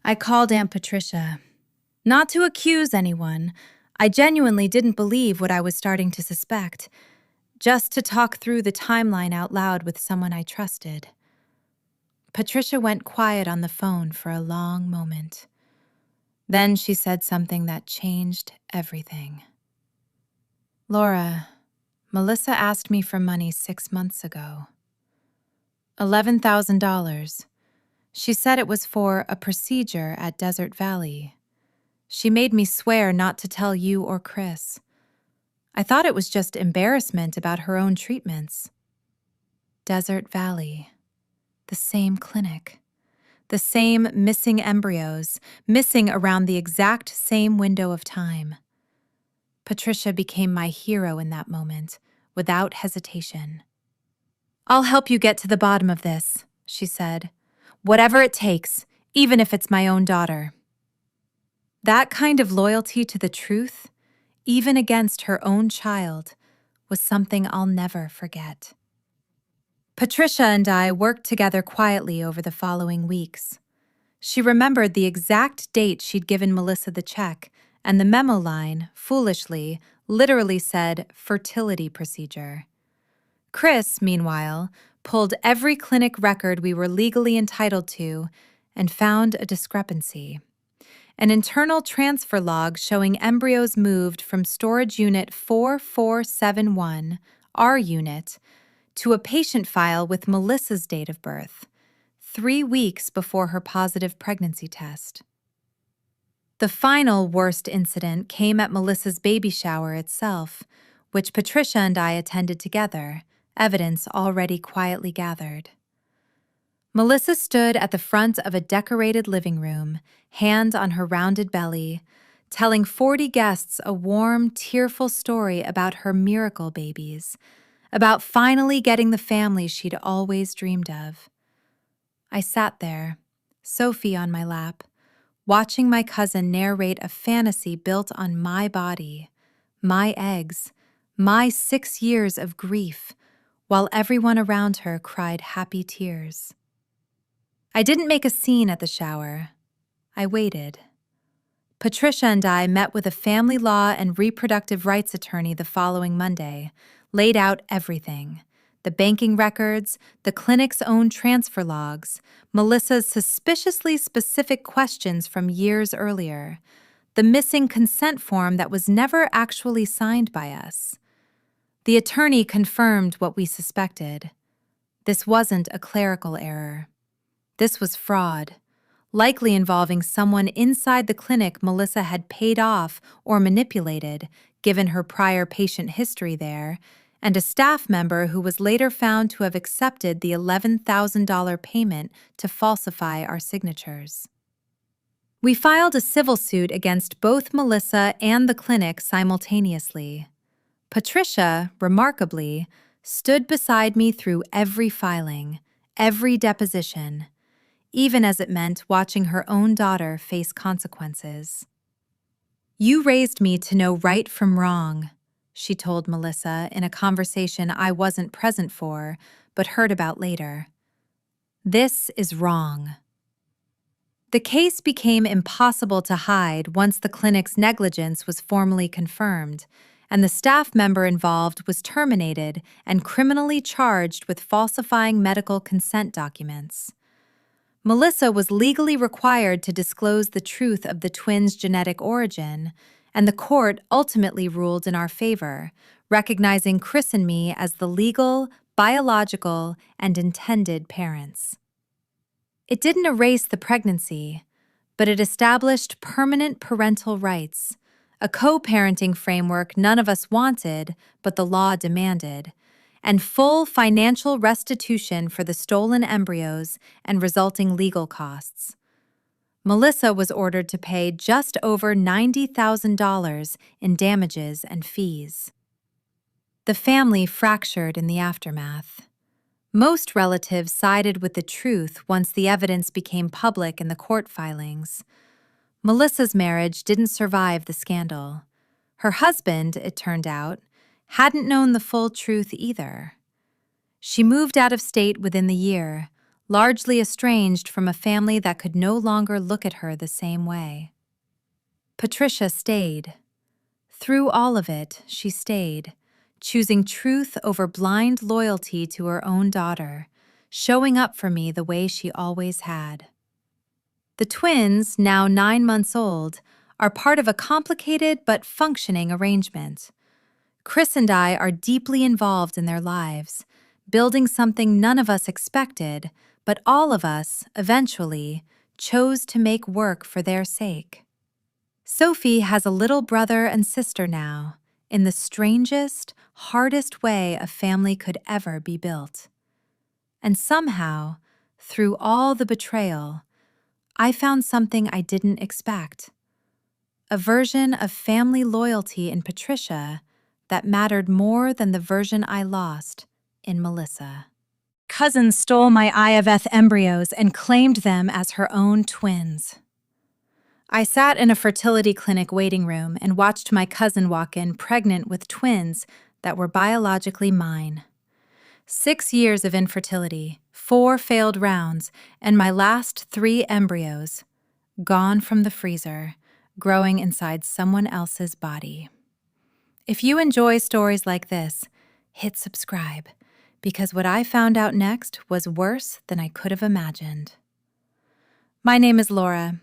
I called Aunt Patricia. Not to accuse anyone, I genuinely didn't believe what I was starting to suspect, just to talk through the timeline out loud with someone I trusted. Patricia went quiet on the phone for a long moment. Then she said something that changed everything. Laura, Melissa asked me for money 6 months ago. $11,000. She said it was for a procedure at Desert Valley. She made me swear not to tell you or Chris. I thought it was just embarrassment about her own treatments. Desert Valley. The same clinic. The same missing embryos, missing around the exact same window of time. Patricia became my hero in that moment, without hesitation. "I'll help you get to the bottom of this," she said. "Whatever it takes, even if it's my own daughter." That kind of loyalty to the truth, even against her own child, was something I'll never forget. Patricia and I worked together quietly over the following weeks. She remembered the exact date she'd given Melissa the check, and the memo line, foolishly, literally said fertility procedure. Chris, meanwhile, pulled every clinic record we were legally entitled to and found a discrepancy. An internal transfer log showing embryos moved from storage unit 4471, our unit, to a patient file with Melissa's date of birth, 3 weeks before her positive pregnancy test. The final worst incident came at Melissa's baby shower itself, which Patricia and I attended together, evidence already quietly gathered. Melissa stood at the front of a decorated living room, hand on her rounded belly, telling 40 guests a warm, tearful story about her miracle babies, about finally getting the family she'd always dreamed of. I sat there, Sophie on my lap, watching my cousin narrate a fantasy built on my body, my eggs, my 6 years of grief, while everyone around her cried happy tears. I didn't make a scene at the shower. I waited. Patricia and I met with a family law and reproductive rights attorney the following Monday, laid out everything: the banking records, the clinic's own transfer logs, Melissa's suspiciously specific questions from years earlier, the missing consent form that was never actually signed by us. The attorney confirmed what we suspected. This wasn't a clerical error. This was fraud, likely involving someone inside the clinic Melissa had paid off or manipulated, given her prior patient history there, and a staff member who was later found to have accepted the $11,000 payment to falsify our signatures. We filed a civil suit against both Melissa and the clinic simultaneously. Patricia, remarkably, stood beside me through every filing, every deposition, even as it meant watching her own daughter face consequences. "You raised me to know right from wrong," she told Melissa in a conversation I wasn't present for, but heard about later. "This is wrong." The case became impossible to hide once the clinic's negligence was formally confirmed, and the staff member involved was terminated and criminally charged with falsifying medical consent documents. Melissa was legally required to disclose the truth of the twins' genetic origin, and the court ultimately ruled in our favor, recognizing Chris and me as the legal, biological, and intended parents. It didn't erase the pregnancy, but it established permanent parental rights, a co-parenting framework none of us wanted, but the law demanded, and full financial restitution for the stolen embryos and resulting legal costs. Melissa was ordered to pay just over $90,000 in damages and fees. The family fractured in the aftermath. Most relatives sided with the truth once the evidence became public in the court filings. Melissa's marriage didn't survive the scandal. Her husband, it turned out, hadn't known the full truth either. She moved out of state within the year, largely estranged from a family that could no longer look at her the same way. Patricia stayed. Through all of it, she stayed, choosing truth over blind loyalty to her own daughter, showing up for me the way she always had. The twins, now 9 months old, are part of a complicated but functioning arrangement. Chris and I are deeply involved in their lives, building something none of us expected, but all of us, eventually, chose to make work for their sake. Sophie has a little brother and sister now, in the strangest, hardest way a family could ever be built. And somehow, through all the betrayal, I found something I didn't expect. A version of family loyalty in Patricia that mattered more than the version I lost in Melissa. Cousin stole my IVF embryos and claimed them as her own twins. I sat in a fertility clinic waiting room and watched my cousin walk in pregnant with twins that were biologically mine. 6 years of infertility, 4 failed rounds, and my last 3 embryos, gone from the freezer, growing inside someone else's body. If you enjoy stories like this, hit subscribe, because what I found out next was worse than I could have imagined. My name is Laura.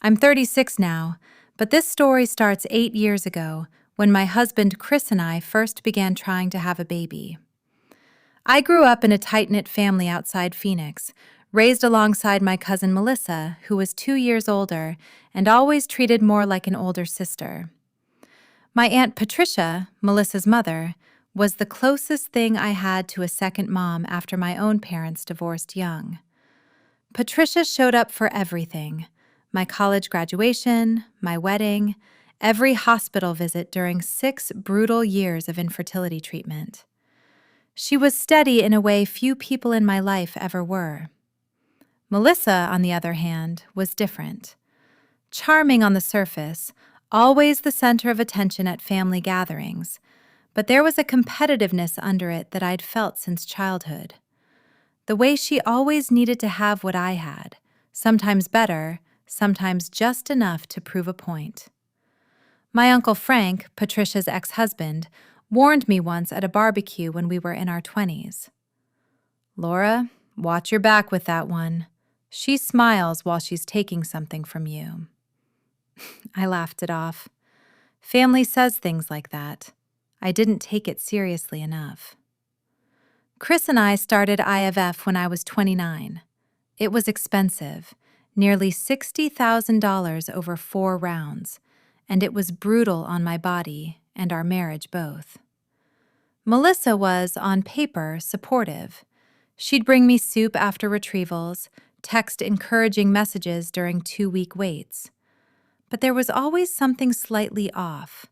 I'm 36 now, but this story starts 8 years ago when my husband Chris and I first began trying to have a baby. I grew up in a tight-knit family outside Phoenix, raised alongside my cousin Melissa, who was 2 years older and always treated more like an older sister. My Aunt Patricia, Melissa's mother, was the closest thing I had to a second mom after my own parents divorced young. Patricia showed up for everything: my college graduation, my wedding, every hospital visit during 6 brutal years of infertility treatment. She was steady in a way few people in my life ever were. Melissa, on the other hand, was different. Charming on the surface, always the center of attention at family gatherings, but there was a competitiveness under it that I'd felt since childhood. The way she always needed to have what I had, sometimes better, sometimes just enough to prove a point. My Uncle Frank, Patricia's ex-husband, warned me once at a barbecue when we were in our 20s. "Laura, watch your back with that one. She smiles while she's taking something from you." I laughed it off. Family says things like that. I didn't take it seriously enough. Chris and I started IVF when I was 29. It was expensive, nearly $60,000 over 4 rounds, and it was brutal on my body and our marriage both. Melissa was, on paper, supportive. She'd bring me soup after retrievals, text encouraging messages during 2-week waits. But there was always something slightly off.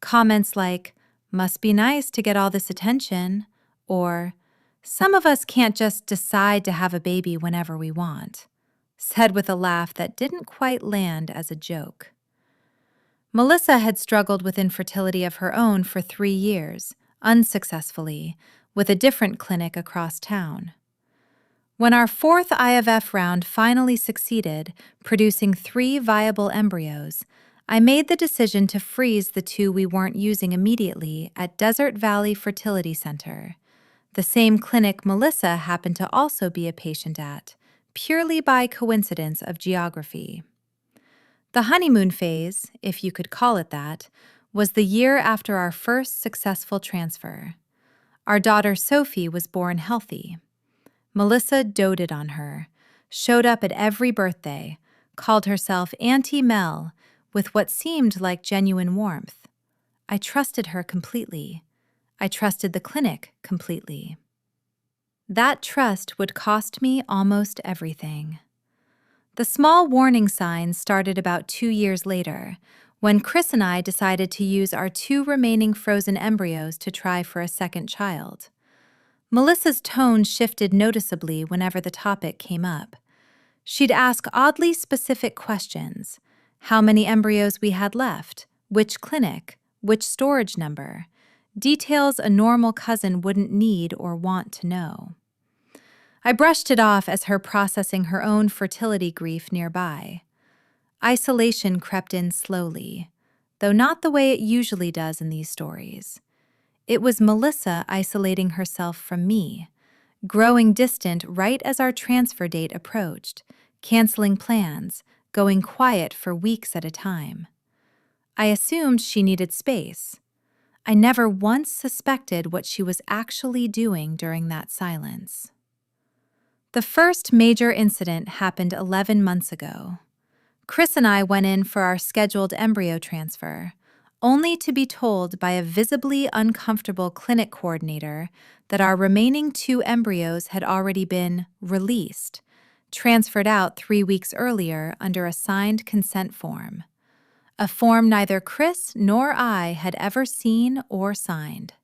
Comments like, "Must be nice to get all this attention," or "Some of us can't just decide to have a baby whenever we want," said with a laugh that didn't quite land as a joke. Melissa had struggled with infertility of her own for 3 years, unsuccessfully, with a different clinic across town. When our 4th IVF round finally succeeded, producing 3 viable embryos, I made the decision to freeze the 2 we weren't using immediately at Desert Valley Fertility Center, the same clinic Melissa happened to also be a patient at, purely by coincidence of geography. The honeymoon phase, if you could call it that, was the year after our first successful transfer. Our daughter Sophie was born healthy. Melissa doted on her, showed up at every birthday, called herself Auntie Mel, with what seemed like genuine warmth. I trusted her completely. I trusted the clinic completely. That trust would cost me almost everything. The small warning signs started about 2 years later, when Chris and I decided to use our 2 remaining frozen embryos to try for a second child. Melissa's tone shifted noticeably whenever the topic came up. She'd ask oddly specific questions: how many embryos we had left, which clinic, which storage number, details a normal cousin wouldn't need or want to know. I brushed it off as her processing her own fertility grief nearby. Isolation crept in slowly, though not the way it usually does in these stories. It was Melissa isolating herself from me, growing distant right as our transfer date approached, canceling plans, going quiet for weeks at a time. I assumed she needed space. I never once suspected what she was actually doing during that silence. The first major incident happened 11 months ago. Chris and I went in for our scheduled embryo transfer, only to be told by a visibly uncomfortable clinic coordinator that our remaining 2 embryos had already been released, transferred out 3 weeks earlier under a signed consent form. A form neither Chris nor I had ever seen or signed.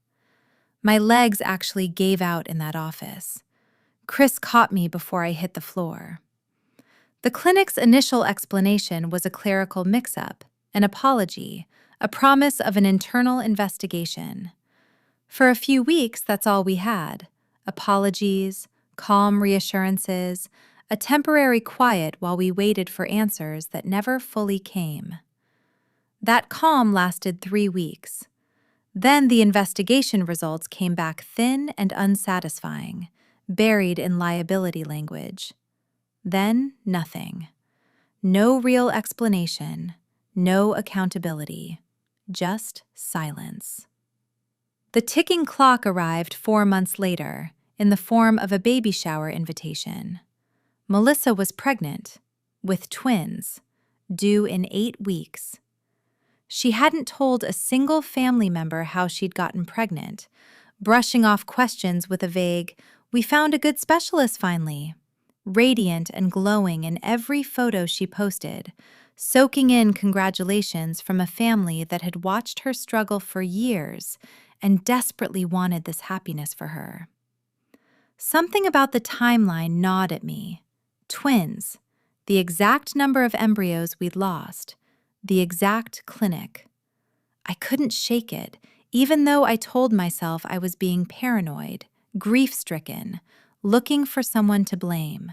My legs actually gave out in that office. Chris caught me before I hit the floor. The clinic's initial explanation was a clerical mix-up, an apology, a promise of an internal investigation. For a few weeks, that's all we had. Apologies, calm reassurances, a temporary quiet while we waited for answers that never fully came. That calm lasted 3 weeks. Then the investigation results came back thin and unsatisfying, buried in liability language. Then nothing. No real explanation, no accountability, just silence. The ticking clock arrived 4 months later, in the form of a baby shower invitation. Melissa was pregnant, with twins, due in 8 weeks. She hadn't told a single family member how she'd gotten pregnant, brushing off questions with a vague, "We found a good specialist finally," radiant and glowing in every photo she posted, soaking in congratulations from a family that had watched her struggle for years and desperately wanted this happiness for her. Something about the timeline gnawed at me. Twins, the exact number of embryos we'd lost, the exact clinic. I couldn't shake it, even though I told myself I was being paranoid, grief-stricken, looking for someone to blame.